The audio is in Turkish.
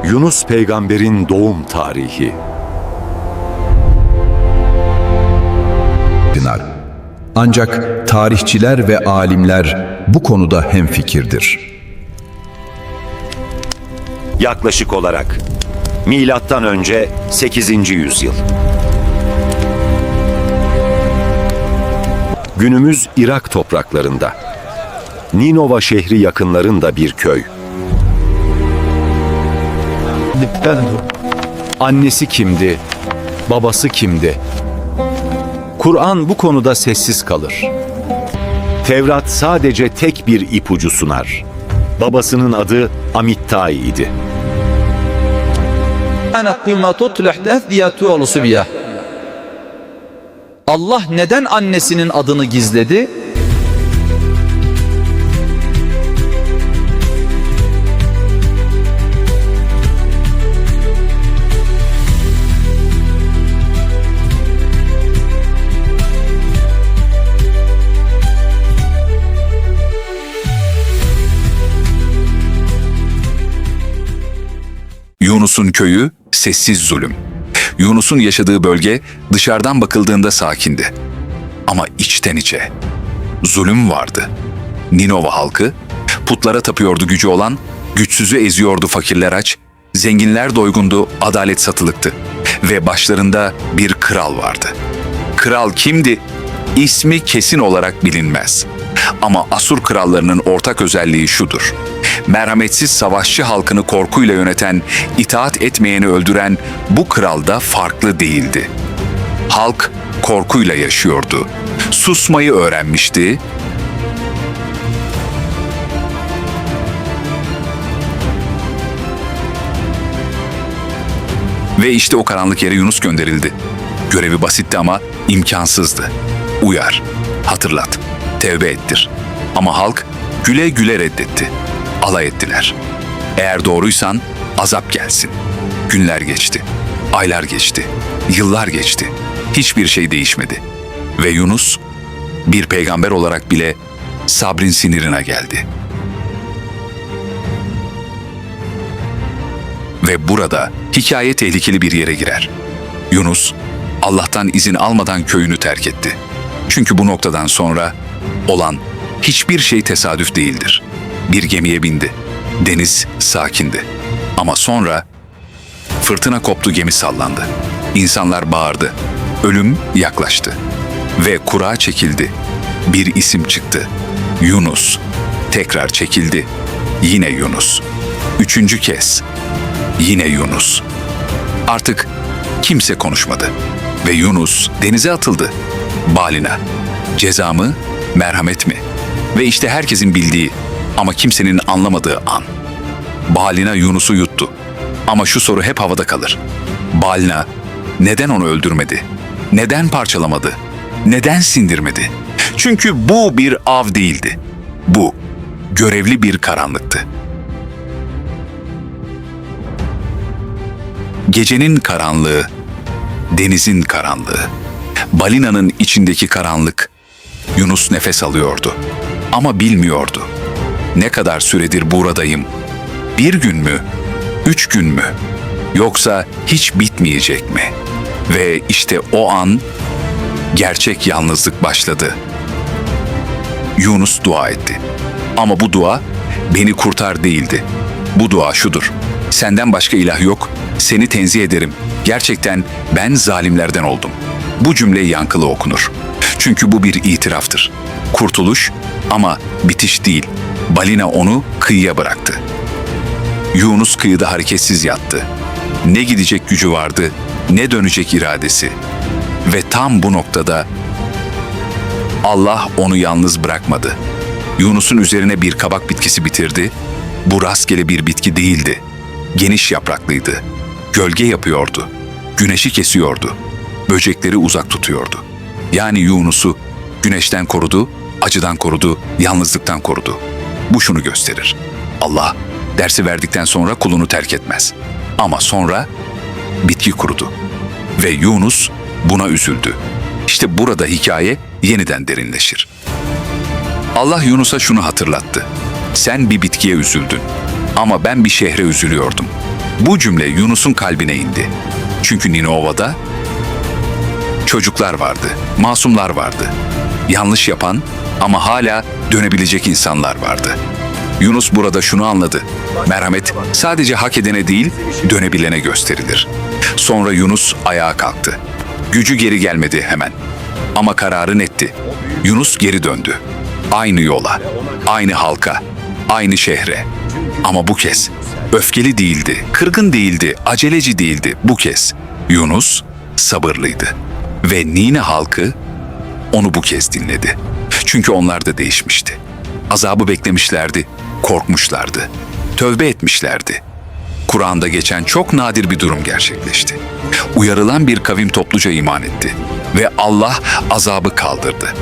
Yunus peygamberin doğum tarihi. Ancak tarihçiler ve alimler bu konuda hemfikirdir. Yaklaşık olarak milattan önce 8. yüzyıl. Günümüz Irak topraklarında, Ninova şehri yakınlarında bir köy. Annesi kimdi? Babası kimdi? Kur'an bu konuda sessiz kalır. Tevrat sadece tek bir ipucu sunar. Babasının adı Amittai idi. Allah neden annesinin adını gizledi? Yunus'un köyü sessiz zulüm. Yunus'un yaşadığı bölge dışarıdan bakıldığında sakindi. Ama içten içe zulüm vardı. Ninova halkı putlara tapıyordu gücü olan, güçsüzü eziyordu fakirler aç, zenginler doygundu, adalet satılıktı. Ve başlarında bir kral vardı. Kral kimdi? İsmi kesin olarak bilinmez. Ama Asur krallarının ortak özelliği şudur: merhametsiz savaşçı halkını korkuyla yöneten, itaat etmeyeni öldüren bu kral da farklı değildi. Halk korkuyla yaşıyordu. Susmayı öğrenmişti. Ve işte o karanlık yere Yunus gönderildi. Görevi basitti ama imkansızdı. Uyar, hatırlat, tevbe ettir. Ama halk güle güle reddetti. Alay ettiler. Eğer doğruysan azap gelsin. Günler geçti, aylar geçti, yıllar geçti. Hiçbir şey değişmedi. Ve Yunus bir peygamber olarak bile sabrın sinirine geldi. Ve burada hikaye tehlikeli bir yere girer. Yunus Allah'tan izin almadan köyünü terk etti. Çünkü bu noktadan sonra olan hiçbir şey tesadüf değildir. Bir gemiye bindi. Deniz sakindi. Ama sonra fırtına koptu, gemi sallandı. İnsanlar bağırdı. Ölüm yaklaştı. Ve kura çekildi. Bir isim çıktı. Yunus. Tekrar çekildi. Yine Yunus. Üçüncü kez. Yine Yunus. Artık kimse konuşmadı. Ve Yunus denize atıldı. Balina. Ceza mı, merhamet mi? Ve işte herkesin bildiği ama kimsenin anlamadığı an. Balina Yunus'u yuttu. Ama şu soru hep havada kalır. Balina neden onu öldürmedi? Neden parçalamadı? Neden sindirmedi? Çünkü bu bir av değildi. Bu görevli bir karanlıktı. Gecenin karanlığı, denizin karanlığı, balinanın içindeki karanlık. Yunus nefes alıyordu ama bilmiyordu. Ne kadar süredir buradayım? Bir gün mü? 3 gün mü? Yoksa hiç bitmeyecek mi? Ve işte o an gerçek yalnızlık başladı. Yunus dua etti. Ama bu dua beni kurtar değildi. Bu dua şudur: senden başka ilah yok, seni tenzih ederim. Gerçekten ben zalimlerden oldum. Bu cümle yankılı okunur. Çünkü bu bir itiraftır. Kurtuluş ama bitiş değil. Balina onu kıyıya bıraktı. Yunus kıyıda hareketsiz yattı. Ne gidecek gücü vardı, ne dönecek iradesi. Ve tam bu noktada Allah onu yalnız bırakmadı. Yunus'un üzerine bir kabak bitkisi bitirdi. Bu rastgele bir bitki değildi. Geniş yapraklıydı. Gölge yapıyordu. Güneşi kesiyordu. Böcekleri uzak tutuyordu. Yani Yunus'u güneşten korudu, acıdan korudu, yalnızlıktan korudu. Bu şunu gösterir: Allah dersi verdikten sonra kulunu terk etmez. Ama sonra bitki kurudu. Ve Yunus buna üzüldü. İşte burada hikaye yeniden derinleşir. Allah Yunus'a şunu hatırlattı: sen bir bitkiye üzüldün ama ben bir şehre üzülüyordum. Bu cümle Yunus'un kalbine indi. Çünkü Ninova'da çocuklar vardı, masumlar vardı. Yanlış yapan ama hala dönebilecek insanlar vardı. Yunus burada şunu anladı. Merhamet sadece hak edene değil, dönebilene gösterilir. Sonra Yunus ayağa kalktı. Gücü geri gelmedi hemen. Ama kararı netti. Yunus geri döndü. Aynı yola, aynı halka, aynı şehre. Ama bu kez öfkeli değildi, kırgın değildi, aceleci değildi bu kez. Yunus sabırlıydı. Ve Nine halkı onu bu kez dinledi. Çünkü onlar da değişmişti. Azabı beklemişlerdi, korkmuşlardı. Tövbe etmişlerdi. Kur'an'da geçen çok nadir bir durum gerçekleşti. Uyarılan bir kavim topluca iman etti ve Allah azabı kaldırdı.